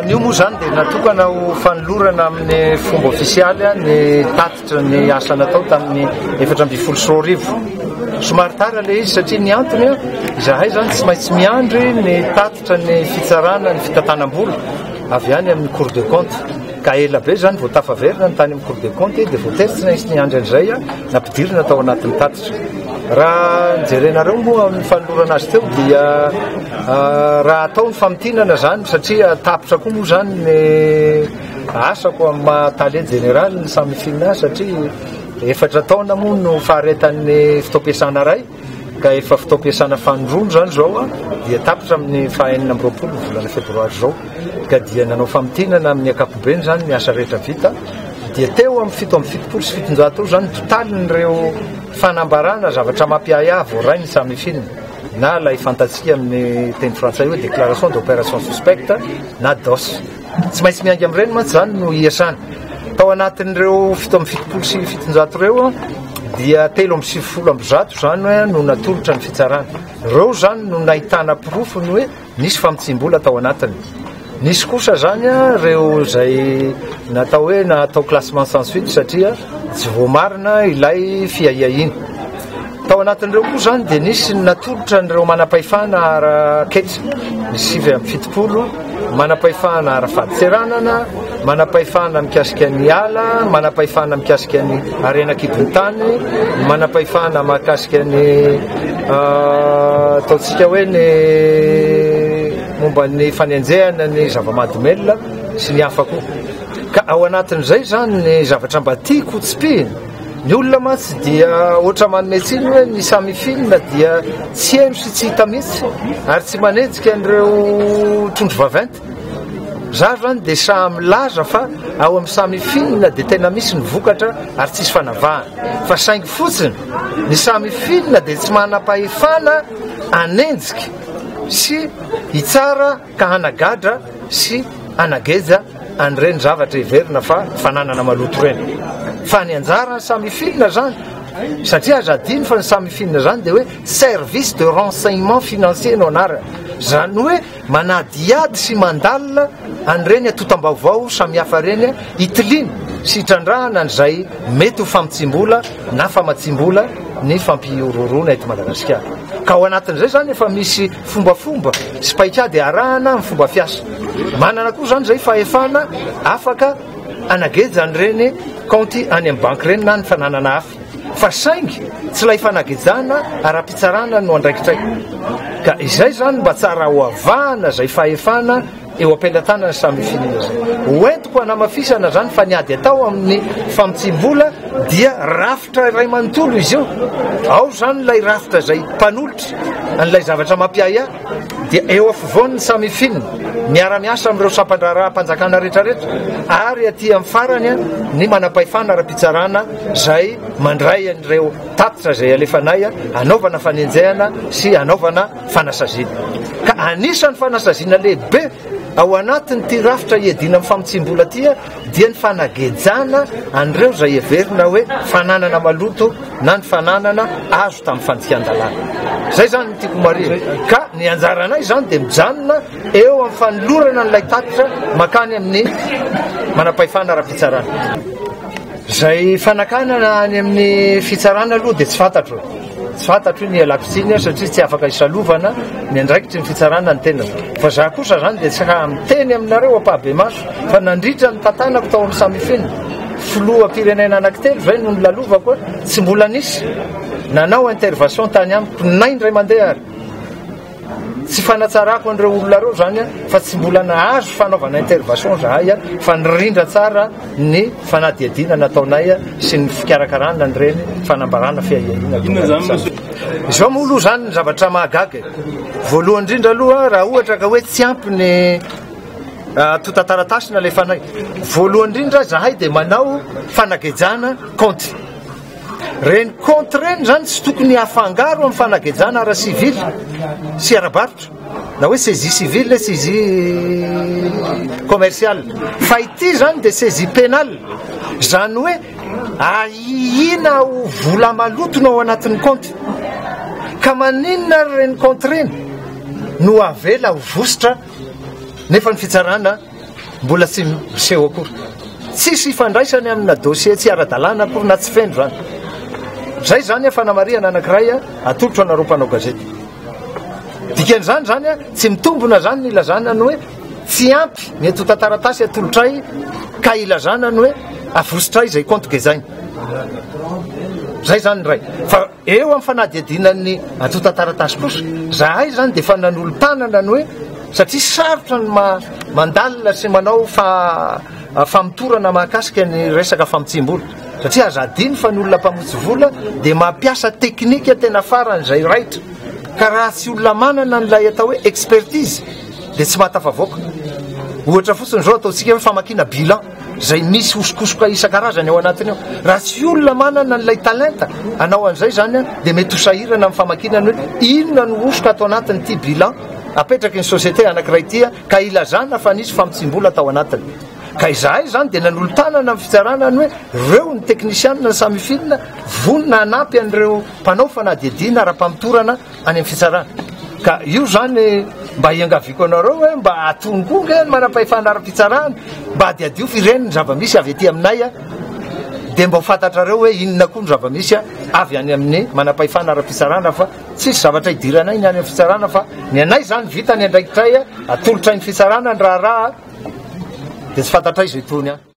Nio moa zany dia natokana ho fanolorana amin'ny fomba ofisialy ny tatitra ny asa natao tamin'ny 4 somary tara le izy satria ny antony izahay zany tsy maintsy miandry ny tatitra ny fitsarana ny fitantanam-bola avy any amin'ny cour de compte ka ela be zany vao tafaverina ny tany amin'ny cour de compte dia vao tery tsy maintsy niandry an'izay nampidirina tao anatin'ny tatitra. Raha jerenareo moa amin'ny fanolorana azy teo dia raha atao ny famitinana zany satria tapitra koa moa zany ny asako amin'ny mahatale général ny samifina satria 4 taona moa no faharetan'ny fitaom-piasana ray ka efa fitaom-piasana fanondrono zany zao dia tapitra amin'ny fahaenina amby 20 volana febroary zao ka dia nanao famitinana amin'ny ankapobeny zany ny asa rehetra vita dia teo amin'ny 7 sy 700 zany totalin'ireo fanambarana zavatra mampiaya voaray ny samifina na lay fantatsika amin'ny teny frantsay hoe déclaration d'opération suspecte na DOS. Tsy maintsy miangy amin'ireny mantsy zany no iasana. Tao anatin'ireo 7 sy 700 reo dia 370 zany no natolotra ny fitsarana. Reo zany no nahitana pirofony hoe nisy famitsim-bola tao anatiny. Nisy kosa zany reo izay natao hoe natao classement sans suite satria tsy voamarina ilay fiahiahiny. Tao anatin'ireo koa zany dia nisy natolotra n'ireo manam-pahefana ara-ketsa misy 7 manam-pahefana ara-faditseranana, manam-pahefana mikasika ny ala, manam-pahefana mikasika ny arenakibon-tany, manam-pahefana mahakasika ny ataontsika hoe ny momba ny fanenjehana ny zava-mahadomelona sy ny hafa koa. Ka ao anatin'izay zany ny zavatra mba tiako tsipihina. Ny olona mantsy dia ohatra manometsiny hoe ny samifina dia tsy haino sy tsy hita mihitsy ary tsy manenjika an'ireo trondro vaventy. Zaho zany dia samilaza fa ao amin'ny samifina dia tena misy ny vokatra ary tsisy fanavahana. Fa saingy fotsiny ny samifina dia tsy manam-pahefana anenjika sy hitsara ka hanagadra sy hanageja an'ireny zavatra hiverina fa fananana maloto reny. Fa ny anjara ny samifina zany satria aza adiny fa ny samifina zany dia hoe service de renseignement financier no anarana. Zany hoe manadiady sy mandalina an'ireny atotam-baovao samihafa reny hitiliana sy hitrandrahana an'izay mety ho famitsim-bola na famatsim-bola ny fampiororona eto Madagasikara. Ka ao anatin'izay zany efa misy fombafomba sy paikady arahana amin'ny fomba fiasa. Manana koa zany zay fahefana afaka anageja an'ireny kaonty any amin'ny banky reny na ny fananana hafa. Fa saingy tsy lay fanagejana ara-pitsarana no andraikitray. Ka izay zany mba tsara ho avahana zay fahefana eo am-pelatana ny samifina zay. Hoentiko hanamafisana zany fa niady atao amin'ny famitsim-bola dia rafitra iray manontolo izy io. Ao zany lay rafitra zay mpanolotra an'ilay zavatra mampiaya dia eo afovoany ny samifina miara-miasa amin'ireo sampandraraha-panjakana rehetrarehetra ary aty amin'ny farany ny manam-pahefana ara-pitsarana zay mandray an'ireo tatitra zay alefanay anaovana fanenjehana sy anaovana fanasaziana. Ka anisan'ny fanasaziana lehibe ao anatin'ny ty rafitra iadina amin'ny famitsim-bola ty dia ny fanagejana an'ireo zay heverina hoe fananana maloto na ny fananana azo tamin'ny fandikan-dalàna. Zay zany ny tiako marina. Ka ny anjaranay zany dia mijanona eo amin'ny fanolorana n'ilay tatitra makany amin'ny manam-pahefana ara-pitsarana. Zay fanakanana any amin'ny fitsarana aloha dia tsy fantatro. Tsy fantatro ny alapitsiny satria tsy afaka isalovana ny andraikitry ny fitsarana ny tena. Fa za kosa zany dia tsy miteny aminareo ampahabe maso fa nandritra ny tantanako tao amin'ny samifina. Filoham-pirenena anankitelo zay no nilalovako tsy mbola nisy nanao intervention tany amiko naindray mandeha ary. Tsy fanatsarako an'ireo olona reo zany fa tsy mbola nahazo fanaovana intervention zahay fa nirindra tsara ny fanadiadiana nataonay sy ny fikarakarana an'ireny fanambarana fiahiahina. Izao moa aloha zany ny zavatra mahagaga. Voalohany indrindra aloha raha ohatra ka hoe tsy ampy ny tota-taratasy na alefanay. Voalohany indrindra zahay dia manao fanagejana compte. Reny compte reny zany tsy tokony hafangaro amin'ny fanagejana ara-sivily sy ara-barotra na hoe saisie civile saisie commerciale. Fa ity zany dia saisie pénale. Zany hoe ahihina ho vola malotona ao anatin'ny compte. Ka maninona reny compte reny no avela ho vosotra nefa ny fitsarana mbola tsy miseho akory tsisy ifandraisany amina dossier tsy ara-dalàna akory na tsy feno zany zay zany a fanamariana anankiray atolotra anareo mpanao gazety dikan'izany zany a tsy mitombona zany ny ilazana ny hoe tsy ampy mety ho tantaratasy atolotray ka ilazana ny hoe avositray zay compte gezainy zay zany ray fa eo amin'ny fanadiadinan'ny atotantaratasy kosa zahay zany de fa nanolo-tanana ny hoe satria sarotra ny mandalina sy manao famitorana mahakasika ny resaka famitsim-bola satria azadiny fa ny olona mpamotsy vola de mampiasa teknika tena faran'izay raitra ka raha tsy olona manana n'lay atao hoe expertise de tsy mahatafavoaka ohatra fotsiny zao ataontsika hoe famakina bilan zay misy osokosoka isan-karazany ao anatiny ao raha tsy olona manana n'lay talenta anao an'izay zany a de mety hosahirana amin'ny famakinany hoe inona no osoka atao anatin'ity bilan apetraky ny société anankiray tya ka ilazana fa nisy famitsim-bola atao anatiny ka izahay zany de nanolo-tanana amin'ny fitsaranany hoe reo ny teknisianina ny samifilina vonina anampy an'ireo mpanao fanadiadina ara-pamitorana any amin'ny fitsarana ka io zany mba hiangaviko anareo hoe mba atongonge manam-pahefana ara-pitsarana mba adiadio fireny ny zava-misy avy aty aminay a de mba ho fantatrareo hoe inona koa ny zava-misy avy any amin'ny manam-pahefana ara-pitsarana fa tsisy zavatra idiranay ny any amin'ny fitsarana fa ny anay zany vita ny andraikitray atolotray ny fitsarana ny raharaha de tsy fantatray zay tony a